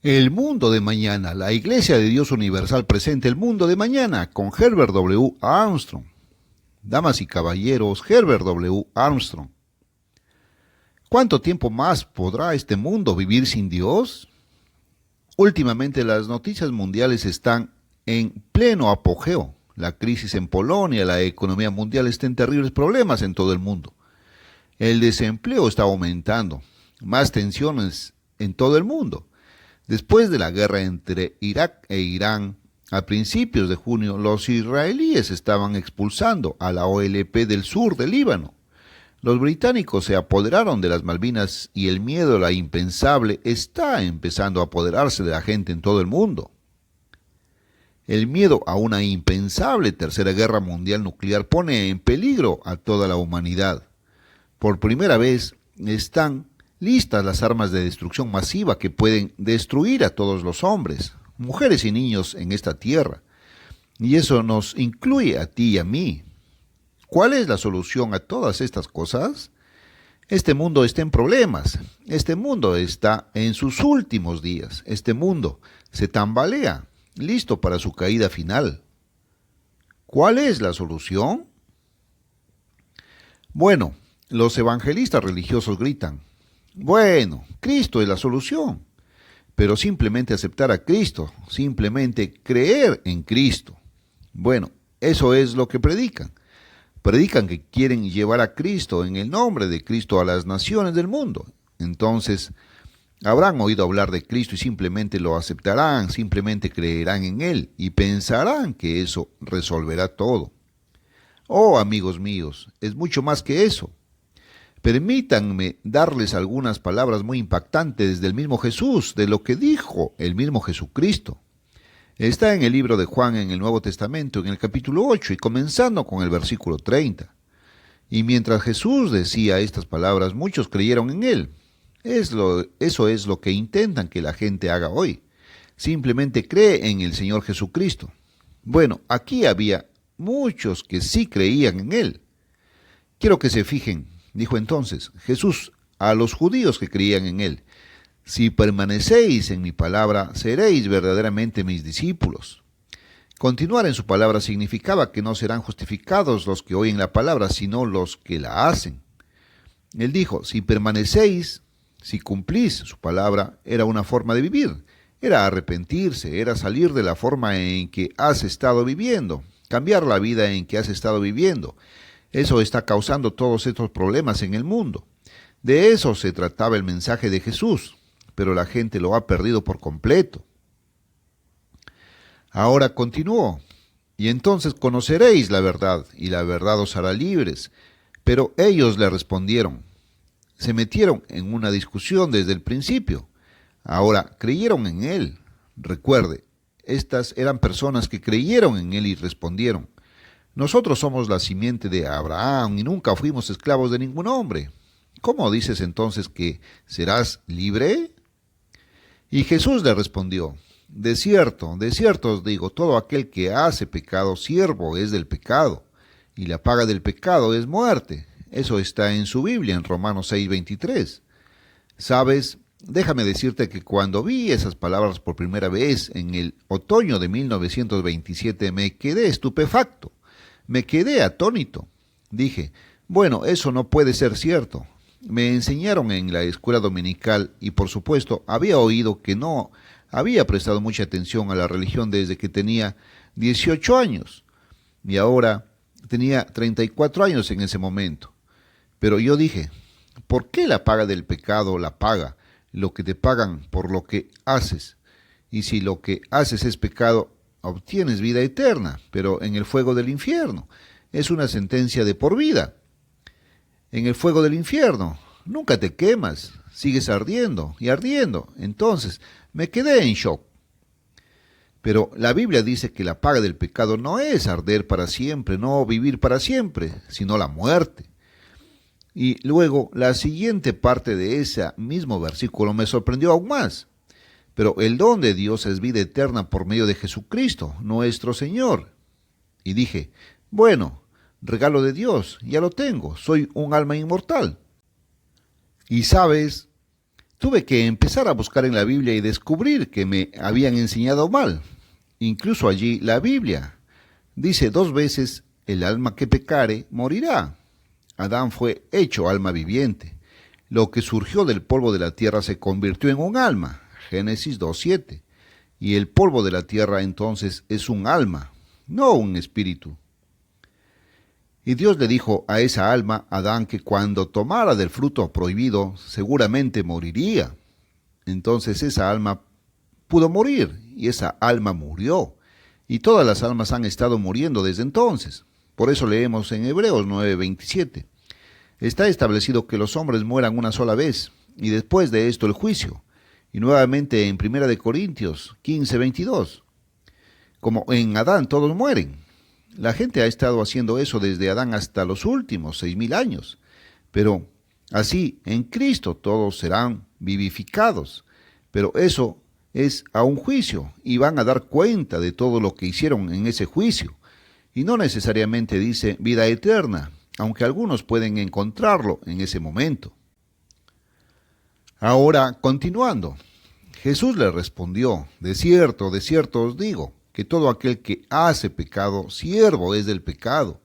El mundo de mañana, la Iglesia de Dios Universal presenta el mundo de mañana con Herbert W. Armstrong. Damas y caballeros, Herbert W. Armstrong. ¿Cuánto tiempo más podrá este mundo vivir sin Dios? Últimamente las noticias mundiales están en pleno apogeo. La crisis en Polonia, la economía mundial está en terribles problemas en todo el mundo. El desempleo está aumentando, más tensiones en todo el mundo. Después de la guerra entre Irak e Irán, a principios de junio, los israelíes estaban expulsando a la OLP del sur del Líbano. Los británicos se apoderaron de las Malvinas y el miedo a la impensable está empezando a apoderarse de la gente en todo el mundo. El miedo a una impensable tercera guerra mundial nuclear pone en peligro a toda la humanidad. Por primera vez están listas las armas de destrucción masiva que pueden destruir a todos los hombres, mujeres y niños en esta tierra. Y eso nos incluye a ti y a mí. ¿Cuál es la solución a todas estas cosas? Este mundo está en problemas. Este mundo está en sus últimos días. Este mundo se tambalea, listo para su caída final. ¿Cuál es la solución? Bueno, los evangelistas religiosos gritan: bueno, Cristo es la solución, pero simplemente aceptar a Cristo, simplemente creer en Cristo. Bueno, eso es lo que predican. Predican que quieren llevar a Cristo en el nombre de Cristo a las naciones del mundo. Entonces, habrán oído hablar de Cristo y simplemente lo aceptarán, simplemente creerán en Él y pensarán que eso resolverá todo. Oh, amigos míos, es mucho más que eso. Permítanme darles algunas palabras muy impactantes del mismo Jesús, de lo que dijo el mismo Jesucristo. Está en el libro de Juan en el Nuevo Testamento, en el capítulo 8, y comenzando con el versículo 30. Y mientras Jesús decía estas palabras, muchos creyeron en Él. Eso es lo que intentan que la gente haga hoy. Simplemente cree en el Señor Jesucristo. Bueno, aquí había muchos que sí creían en Él. Quiero que se fijen. Dijo entonces Jesús a los judíos que creían en Él: si permanecéis en mi palabra, seréis verdaderamente mis discípulos. Continuar en su palabra significaba que no serán justificados los que oyen la palabra, sino los que la hacen. Él dijo: si permanecéis, si cumplís su palabra, era una forma de vivir, era arrepentirse, era salir de la forma en que has estado viviendo, cambiar la vida en que has estado viviendo. Eso está causando todos estos problemas en el mundo. De eso se trataba el mensaje de Jesús, pero la gente lo ha perdido por completo. Ahora continuó: y entonces conoceréis la verdad, y la verdad os hará libres. Pero ellos le respondieron. Se metieron en una discusión desde el principio. Ahora creyeron en Él. Recuerde, estas eran personas que creyeron en Él y respondieron: nosotros somos la simiente de Abraham y nunca fuimos esclavos de ningún hombre. ¿Cómo dices entonces que serás libre? Y Jesús le respondió: de cierto os digo, todo aquel que hace pecado, siervo es del pecado, y la paga del pecado es muerte. Eso está en su Biblia, en Romanos 6:23. ¿Sabes? Déjame decirte que cuando vi esas palabras por primera vez en el otoño de 1927 me quedé estupefacto. Me quedé atónito. Dije: bueno, eso no puede ser cierto. Me enseñaron en la escuela dominical y por supuesto había oído que no había prestado mucha atención a la religión desde que tenía 18 años. Y ahora tenía 34 años en ese momento. Pero yo dije: ¿por qué la paga del pecado la paga lo que te pagan por lo que haces? Y si lo que haces es pecado, obtienes vida eterna, pero en el fuego del infierno. Es una sentencia de por vida. En el fuego del infierno nunca te quemas, sigues ardiendo y ardiendo. Entonces me quedé en shock. Pero la Biblia dice que la paga del pecado no es arder para siempre, no vivir para siempre, sino la muerte. Y luego la siguiente parte de ese mismo versículo me sorprendió aún más. Pero el don de Dios es vida eterna por medio de Jesucristo, nuestro Señor. Y dije: bueno, regalo de Dios, ya lo tengo, soy un alma inmortal. Y sabes, Tuve que empezar a buscar en la Biblia y descubrir que me habían enseñado mal. Incluso allí la Biblia dice 2 veces, el alma que pecare morirá. Adán fue hecho alma viviente. Lo que surgió del polvo de la tierra se convirtió en un alma. Génesis 2:7. Y el polvo de la tierra entonces es un alma, no un espíritu. Y Dios le dijo a esa alma, Adán, que cuando tomara del fruto prohibido, seguramente moriría. Entonces esa alma pudo morir, y esa alma murió. Y todas las almas han estado muriendo desde entonces. Por eso leemos en Hebreos 9:27. Está establecido que los hombres mueran una sola vez, y después de esto el juicio. Y nuevamente en 1 Corintios 15:22. Como en Adán todos mueren. La gente ha estado haciendo eso desde Adán hasta los últimos 6.000 años. Pero así, en Cristo todos serán vivificados. Pero eso es a un juicio, y van a dar cuenta de todo lo que hicieron en ese juicio. Y no necesariamente dice vida eterna, aunque algunos pueden encontrarlo en ese momento. Ahora, continuando, Jesús le respondió, de cierto os digo, que todo aquel que hace pecado, siervo es del pecado.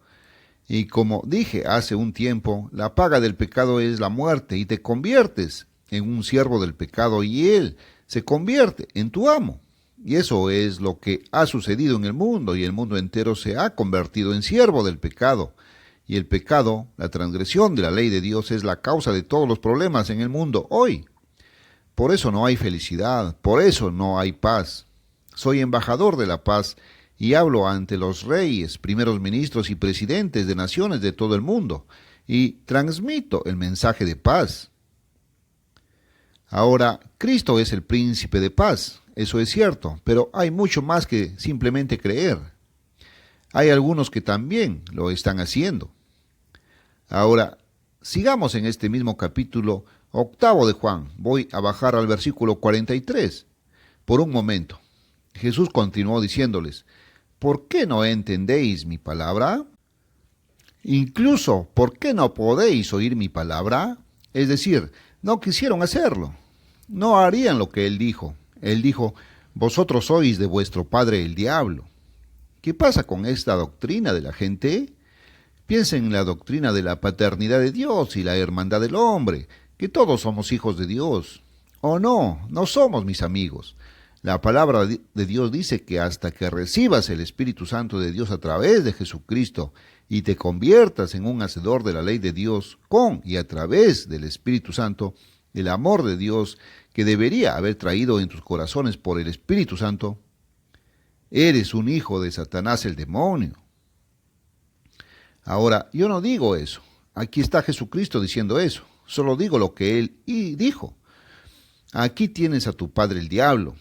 Y como dije hace un tiempo, la paga del pecado es la muerte, y te conviertes en un siervo del pecado, y él se convierte en tu amo. Y eso es lo que ha sucedido en el mundo, y el mundo entero se ha convertido en siervo del pecado. Y el pecado, la transgresión de la ley de Dios, es la causa de todos los problemas en el mundo hoy. Por eso no hay felicidad, por eso no hay paz. Soy embajador de la paz y hablo ante los reyes, primeros ministros y presidentes de naciones de todo el mundo, y transmito el mensaje de paz. Ahora, Cristo es el príncipe de paz, eso es cierto, pero hay mucho más que simplemente creer. Hay algunos que también lo están haciendo. Ahora, sigamos en este mismo capítulo 8 de Juan. Voy a bajar al versículo 43. Por un momento, Jesús continuó diciéndoles, ¿por qué no entendéis mi palabra? Incluso, ¿por qué no podéis oír mi palabra? Es decir, no quisieron hacerlo. No harían lo que él dijo. Él dijo, vosotros sois de vuestro padre el diablo. ¿Qué pasa con esta doctrina de la gente? Piensen en la doctrina de la paternidad de Dios y la hermandad del hombre, que todos somos hijos de Dios. Oh no, no somos, mis amigos. La palabra de Dios dice que hasta que recibas el Espíritu Santo de Dios a través de Jesucristo y te conviertas en un hacedor de la ley de Dios con y a través del Espíritu Santo, el amor de Dios que debería haber traído en tus corazones por el Espíritu Santo, eres un hijo de Satanás el demonio. Ahora, yo no digo eso. Aquí está Jesucristo diciendo eso. Solo digo lo que él dijo. Aquí tienes a tu padre el diablo.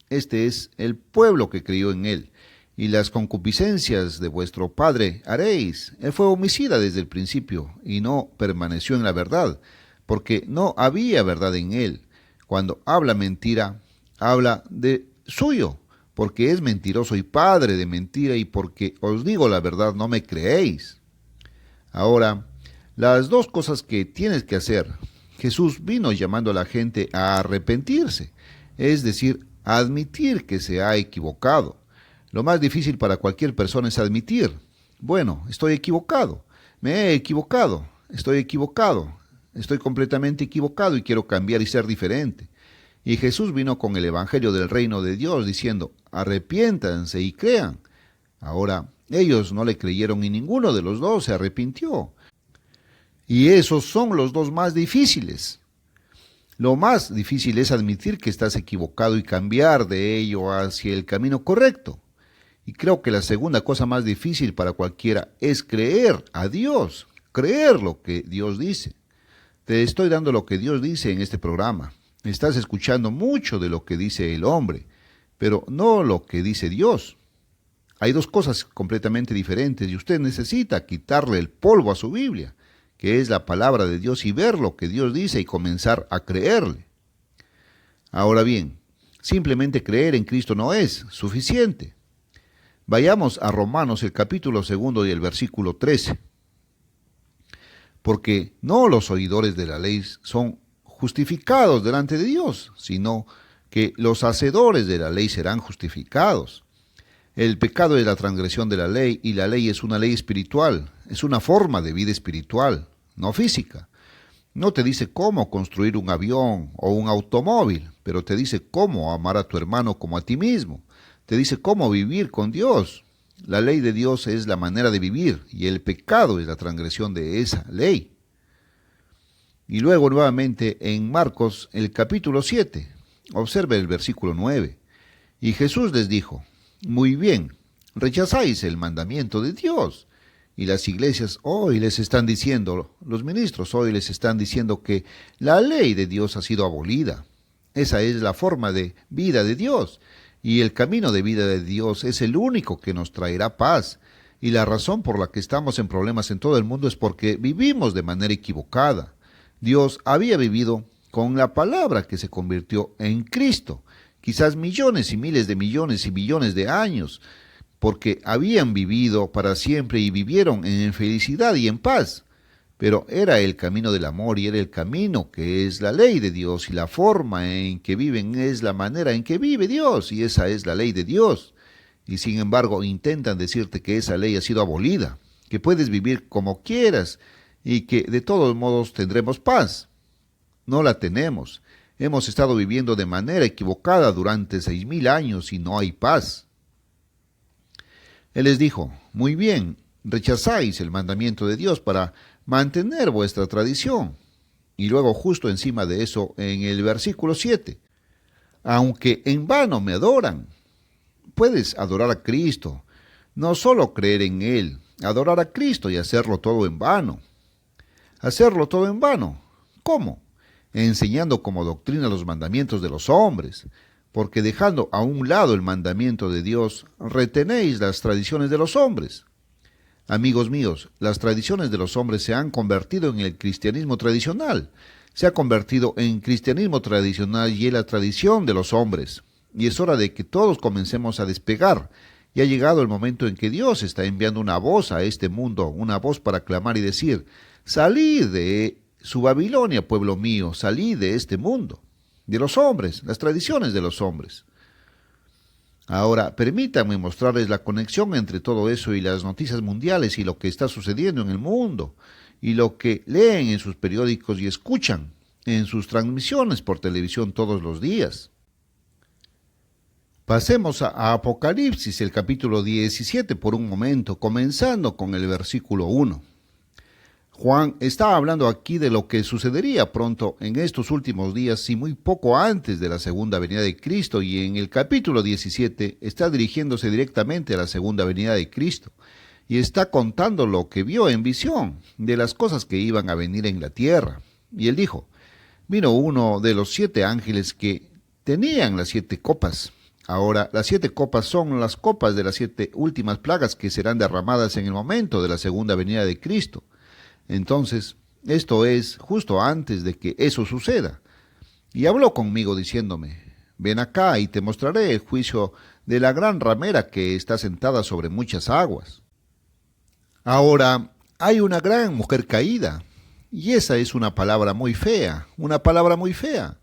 Este es el pueblo que creyó en él. Y las concupiscencias de vuestro padre haréis. Él fue homicida desde el principio y no permaneció en la verdad, porque no había verdad en él. Cuando habla mentira, habla de suyo, porque es mentiroso y padre de mentira, y porque os digo la verdad no me creéis. Ahora, las dos cosas que tienes que hacer. Jesús vino llamando a la gente a arrepentirse, es decir, a admitir que se ha equivocado. Lo más difícil para cualquier persona es admitir, bueno, estoy equivocado, me he equivocado, estoy completamente equivocado y quiero cambiar y ser diferente. Y Jesús vino con el Evangelio del Reino de Dios diciendo, arrepiéntanse y crean. Ahora, ellos no le creyeron y ninguno de los dos se arrepintió. Y esos son los dos más difíciles. Lo más difícil es admitir que estás equivocado y cambiar de ello hacia el camino correcto. Y creo que la segunda cosa más difícil para cualquiera es creer a Dios, creer lo que Dios dice. Te estoy dando lo que Dios dice en este programa. Estás escuchando mucho de lo que dice el hombre, pero no lo que dice Dios. Hay dos cosas completamente diferentes y usted necesita quitarle el polvo a su Biblia, que es la palabra de Dios, y ver lo que Dios dice y comenzar a creerle. Ahora bien, simplemente creer en Cristo no es suficiente. Vayamos a Romanos el capítulo 2 y el versículo 13. Porque no los oidores de la ley son justificados delante de Dios, sino que los hacedores de la ley serán justificados. El pecado es la transgresión de la ley y la ley es una ley espiritual, es una forma de vida espiritual, no física. No te dice cómo construir un avión o un automóvil, pero te dice cómo amar a tu hermano como a ti mismo. Te dice cómo vivir con Dios. La ley de Dios es la manera de vivir y el pecado es la transgresión de esa ley. Y luego nuevamente en Marcos, el capítulo 7, observe el versículo 9. Y Jesús les dijo: muy bien, rechazáis el mandamiento de Dios. Y las iglesias hoy les están diciendo, los ministros hoy les están diciendo que la ley de Dios ha sido abolida. Esa es la forma de vida de Dios. Y el camino de vida de Dios es el único que nos traerá paz. Y la razón por la que estamos en problemas en todo el mundo es porque vivimos de manera equivocada. Dios había vivido con la palabra que se convirtió en Cristo. Quizás millones y miles de millones y billones de años, porque habían vivido para siempre y vivieron en felicidad y en paz. Pero era el camino del amor y era el camino que es la ley de Dios y la forma en que viven es la manera en que vive Dios y esa es la ley de Dios. Y sin embargo intentan decirte que esa ley ha sido abolida, que puedes vivir como quieras y que de todos modos tendremos paz. No la tenemos. Hemos estado viviendo de manera equivocada durante 6000 años y no hay paz. Él les dijo: muy bien, rechazáis el mandamiento de Dios para mantener vuestra tradición. Y luego justo encima de eso, en el versículo 7, aunque en vano me adoran. Puedes adorar a Cristo, no solo creer en Él, adorar a Cristo y hacerlo todo en vano. Hacerlo todo en vano. ¿Cómo? Enseñando como doctrina los mandamientos de los hombres, porque dejando a un lado el mandamiento de Dios, retenéis las tradiciones de los hombres. Amigos míos, las tradiciones de los hombres se han convertido en el cristianismo tradicional, se ha convertido en cristianismo tradicional y en la tradición de los hombres, y es hora de que todos comencemos a despegar. Y ha llegado el momento en que Dios está enviando una voz a este mundo, una voz para clamar y decir: salid de su Babilonia, pueblo mío, salid de este mundo, de los hombres, las tradiciones de los hombres. Ahora, permítanme mostrarles la conexión entre todo eso y las noticias mundiales y lo que está sucediendo en el mundo, y lo que leen en sus periódicos y escuchan en sus transmisiones por televisión todos los días. Pasemos a Apocalipsis, el capítulo 17, por un momento, comenzando con el versículo 1. Juan está hablando aquí de lo que sucedería pronto en estos últimos días y muy poco antes de la segunda venida de Cristo, y en el capítulo 17 está dirigiéndose directamente a la segunda venida de Cristo y está contando lo que vio en visión de las cosas que iban a venir en la tierra. Y él dijo: vino uno de los 7 ángeles que tenían las 7 copas. Ahora, las 7 copas son las copas de las 7 últimas plagas que serán derramadas en el momento de la segunda venida de Cristo. Entonces, esto es justo antes de que eso suceda. Y habló conmigo diciéndome: ven acá y te mostraré el juicio de la gran ramera que está sentada sobre muchas aguas. Ahora, hay una gran mujer caída, y esa es una palabra muy fea, una palabra muy fea.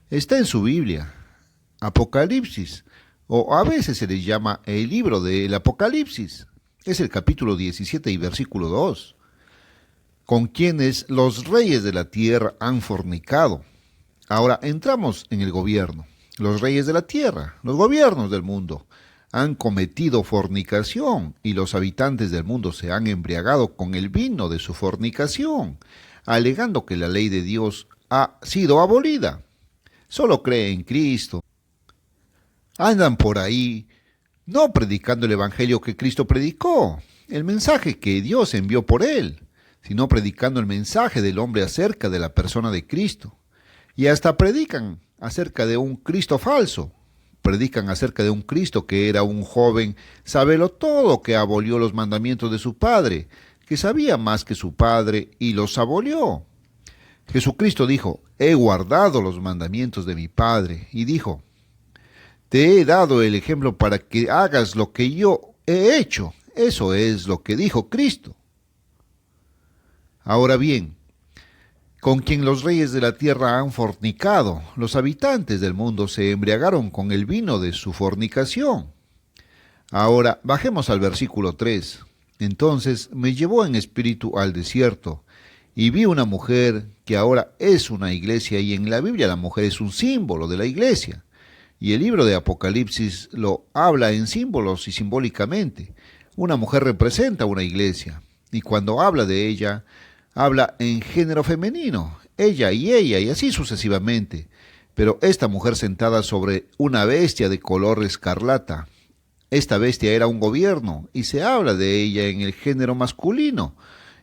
Está en su Biblia, Apocalipsis, o a veces se le llama el libro del Apocalipsis. Es el capítulo 17 y versículo 2. Con quienes los reyes de la tierra han fornicado. Ahora entramos en el gobierno. Los reyes de la tierra, los gobiernos del mundo, han cometido fornicación y los habitantes del mundo se han embriagado con el vino de su fornicación, alegando que la ley de Dios ha sido abolida. Solo cree en Cristo. Andan por ahí no predicando el evangelio que Cristo predicó, el mensaje que Dios envió por él, sino predicando el mensaje del hombre acerca de la persona de Cristo. Y hasta predican acerca de un Cristo falso. Predican acerca de un Cristo que era un joven sabelotodo que abolió los mandamientos de su padre, que sabía más que su padre y los abolió. Jesucristo dijo: he guardado los mandamientos de mi Padre, y dijo: te he dado el ejemplo para que hagas lo que yo he hecho. Eso es lo que dijo Cristo. Ahora bien, con quien los reyes de la tierra han fornicado. Los habitantes del mundo se embriagaron con el vino de su fornicación. Ahora, bajemos al versículo 3. Entonces me llevó en espíritu al desierto, y vi una mujer que ahora es una iglesia, y en la Biblia la mujer es un símbolo de la iglesia. Y el libro de Apocalipsis lo habla en símbolos y simbólicamente. Una mujer representa una iglesia, y cuando habla de ella, habla en género femenino, ella, y así sucesivamente. Pero esta mujer sentada sobre una bestia de color escarlata. Esta bestia era un gobierno, y se habla de ella en el género masculino,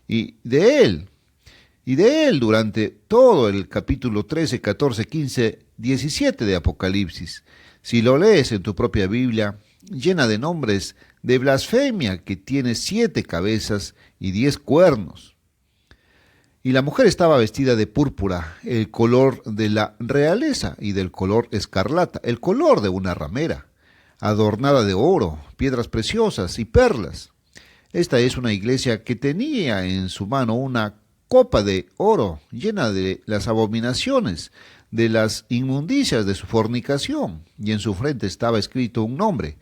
y de él durante todo el capítulo 13, 14, 15, 17 de Apocalipsis. Si lo lees en tu propia Biblia, llena de nombres de blasfemia, que tiene 7 cabezas y 10 cuernos. Y la mujer estaba vestida de púrpura, el color de la realeza, y del color escarlata, el color de una ramera, adornada de oro, piedras preciosas y perlas. Esta es una iglesia que tenía en su mano una copa de oro llena de las abominaciones, de las inmundicias de su fornicación, y en su frente estaba escrito un nombre.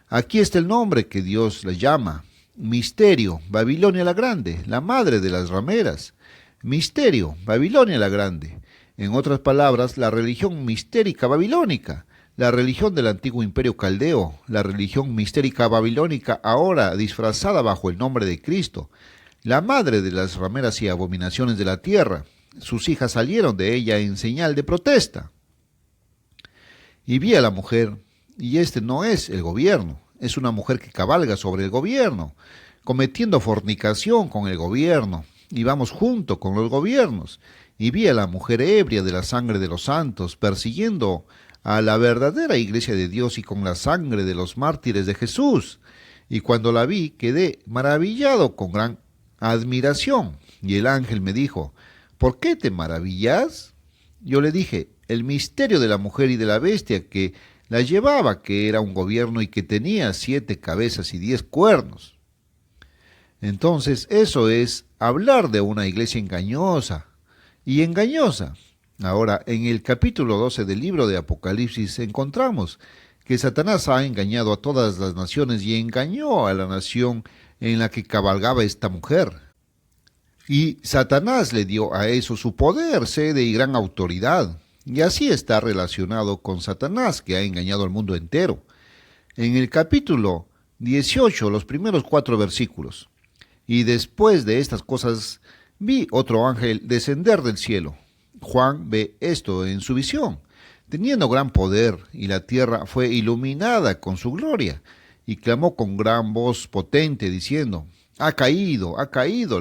Aquí está el nombre que Dios le llama: Misterio, Babilonia la Grande, la madre de las rameras. Misterio, Babilonia la Grande. En otras palabras, la religión mistérica babilónica, la religión del antiguo imperio caldeo, la religión mistérica babilónica ahora disfrazada bajo el nombre de Cristo, la madre de las rameras y abominaciones de la tierra. Sus hijas salieron de ella en señal de protesta. Y vi a la mujer, y este no es el gobierno, es una mujer que cabalga sobre el gobierno, cometiendo fornicación con el gobierno, y vamos junto con los gobiernos. Y vi a la mujer ebria de la sangre de los santos, persiguiendo a la verdadera iglesia de Dios y con la sangre de los mártires de Jesús. Y cuando la vi, quedé maravillado con gran admiración. Y el ángel me dijo: ¿por qué te maravillas? Yo le dije: el misterio de la mujer y de la bestia que la llevaba, que era un gobierno y que tenía 7 cabezas y 10 cuernos. Entonces, eso es hablar de una iglesia engañosa y engañosa. Ahora, en el capítulo 12 del libro de Apocalipsis encontramos que Satanás ha engañado a todas las naciones y engañó a la nación en la que cabalgaba esta mujer. Y Satanás le dio a eso su poder, sede y gran autoridad. Y así está relacionado con Satanás, que ha engañado al mundo entero. En el capítulo 18, los primeros 4 versículos. Y después de estas cosas vi otro ángel descender del cielo. Juan ve esto en su visión, teniendo gran poder, y la tierra fue iluminada con su gloria, y clamó con gran voz potente, diciendo: ha caído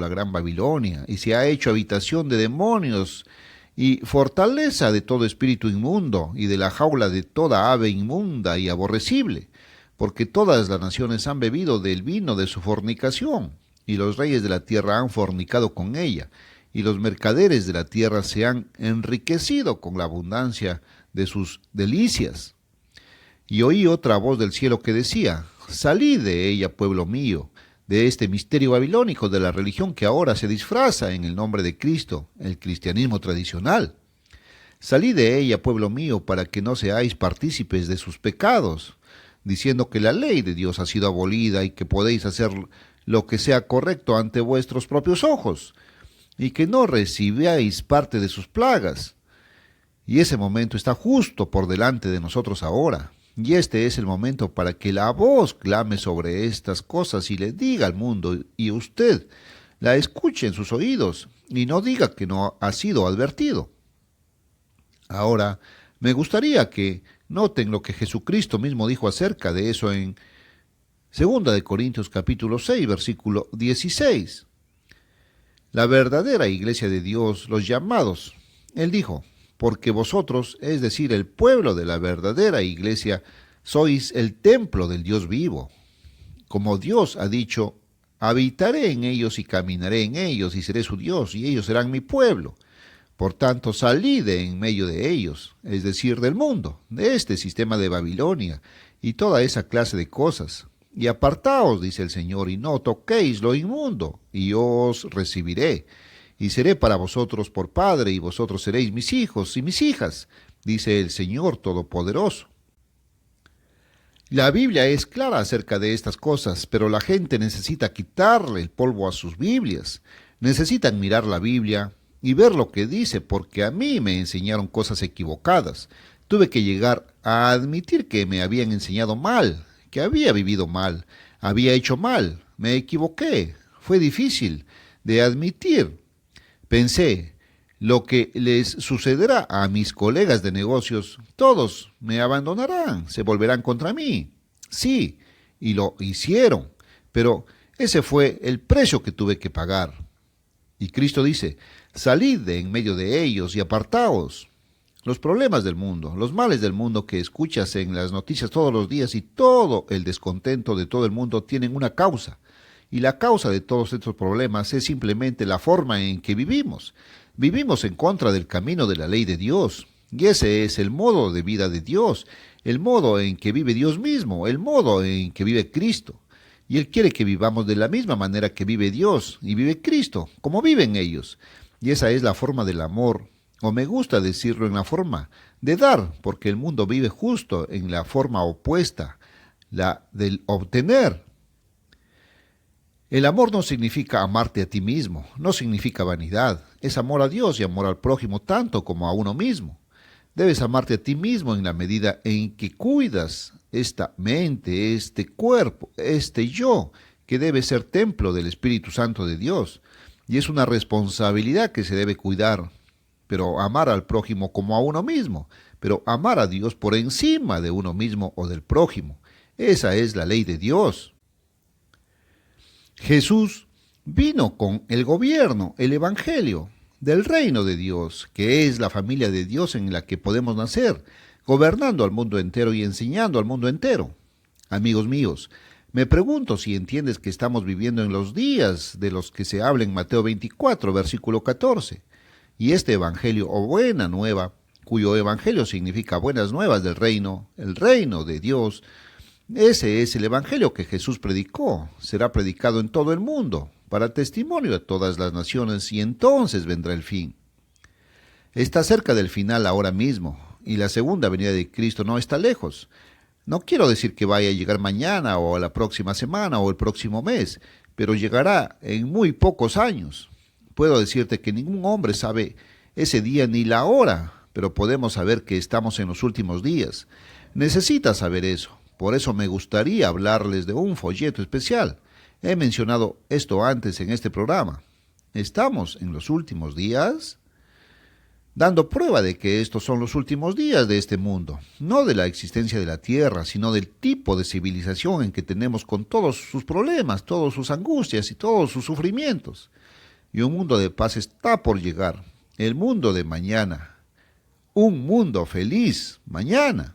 la gran Babilonia, y se ha hecho habitación de demonios, y fortaleza de todo espíritu inmundo, y de la jaula de toda ave inmunda y aborrecible, porque todas las naciones han bebido del vino de su fornicación, y los reyes de la tierra han fornicado con ella, y los mercaderes de la tierra se han enriquecido con la abundancia de sus delicias. Y oí otra voz del cielo que decía: salid de ella, pueblo mío, de este misterio babilónico, de la religión que ahora se disfraza en el nombre de Cristo, el cristianismo tradicional. Salid de ella, pueblo mío, para que no seáis partícipes de sus pecados, diciendo que la ley de Dios ha sido abolida y que podéis hacer lo que sea correcto ante vuestros propios ojos, y que no recibáis parte de sus plagas. Y ese momento está justo por delante de nosotros ahora. Y este es el momento para que la voz clame sobre estas cosas y le diga al mundo, y usted la escuche en sus oídos, y no diga que no ha sido advertido. Ahora, me gustaría que noten lo que Jesucristo mismo dijo acerca de eso en 2 Corintios capítulo 6, versículo 16. La verdadera iglesia de Dios, los llamados. Él dijo: porque vosotros, es decir, el pueblo de la verdadera iglesia, sois el templo del Dios vivo. Como Dios ha dicho: habitaré en ellos y caminaré en ellos y seré su Dios, y ellos serán mi pueblo. Por tanto, salid de en medio de ellos, es decir, del mundo, de este sistema de Babilonia y toda esa clase de cosas. Y apartaos, dice el Señor, y no toquéis lo inmundo, y yo os recibiré. y seré para vosotros por padre, y vosotros seréis mis hijos y mis hijas, dice el Señor Todopoderoso. La Biblia es clara acerca de estas cosas, pero la gente necesita quitarle el polvo a sus Biblias. Necesitan mirar la Biblia y ver lo que dice, porque a mí me enseñaron cosas equivocadas. Tuve que llegar a admitir que me habían enseñado mal, que había vivido mal, había hecho mal, me equivoqué. Fue difícil de admitir. Pensé, lo que les sucederá a mis colegas de negocios, todos me abandonarán, se volverán contra mí. Sí, y lo hicieron, pero ese fue el precio que tuve que pagar. Y Cristo dice, salid de en medio de ellos y apartaos. Los problemas del mundo, los males del mundo que escuchas en las noticias todos los días y todo el descontento de todo el mundo tienen una causa. Y la causa de todos estos problemas es simplemente la forma en que vivimos. Vivimos en contra del camino de la ley de Dios. Y ese es el modo de vida de Dios, el modo en que vive Dios mismo, el modo en que vive Cristo. Y Él quiere que vivamos de la misma manera que vive Dios y vive Cristo, como viven ellos. Y esa es la forma del amor, o me gusta decirlo en la forma de dar, porque el mundo vive justo en la forma opuesta, la del obtener. El amor no significa amarte a ti mismo, no significa vanidad, es amor a Dios y amor al prójimo tanto como a uno mismo. Debes amarte a ti mismo en la medida en que cuidas esta mente, este cuerpo, este yo, que debe ser templo del Espíritu Santo de Dios. Y es una responsabilidad que se debe cuidar, pero amar al prójimo como a uno mismo, pero amar a Dios por encima de uno mismo o del prójimo. Esa es la ley de Dios. Jesús vino con el gobierno, el evangelio del reino de Dios, que es la familia de Dios en la que podemos nacer, gobernando al mundo entero y enseñando al mundo entero. Amigos míos, me pregunto si entiendes que estamos viviendo en los días de los que se habla en Mateo 24, versículo 14. Y este evangelio o buena nueva, cuyo evangelio significa buenas nuevas del reino, el reino de Dios, ese es el evangelio que Jesús predicó. Será predicado en todo el mundo, para testimonio a todas las naciones, y entonces vendrá el fin. Está cerca del final ahora mismo, y la segunda venida de Cristo no está lejos. No quiero decir que vaya a llegar mañana, o la próxima semana, o el próximo mes, pero llegará en muy pocos años. Puedo decirte que ningún hombre sabe ese día ni la hora, pero podemos saber que estamos en los últimos días. Necesitas saber eso. Por eso me gustaría hablarles de un folleto especial. He mencionado esto antes en este programa. ¿Estamos en los últimos días? Dando prueba de que estos son los últimos días de este mundo, no de la existencia de la Tierra, sino del tipo de civilización en que tenemos con todos sus problemas, todas sus angustias y todos sus sufrimientos. Y un mundo de paz está por llegar, el mundo de mañana, un mundo feliz mañana.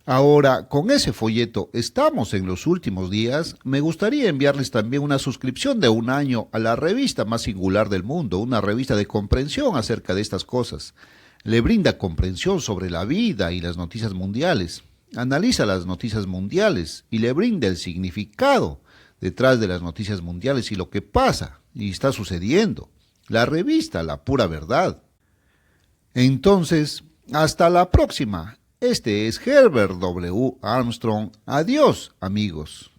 Ahora, con ese folleto Estamos en los últimos días, me gustaría enviarles también una suscripción de 1 año a la revista más singular del mundo, una revista de comprensión acerca de estas cosas. Le brinda comprensión sobre la vida y las noticias mundiales, analiza las noticias mundiales y le brinda el significado detrás de las noticias mundiales y lo que pasa y está sucediendo. La revista La Pura Verdad. Entonces, hasta la próxima. Este es Herbert W. Armstrong. Adiós, amigos.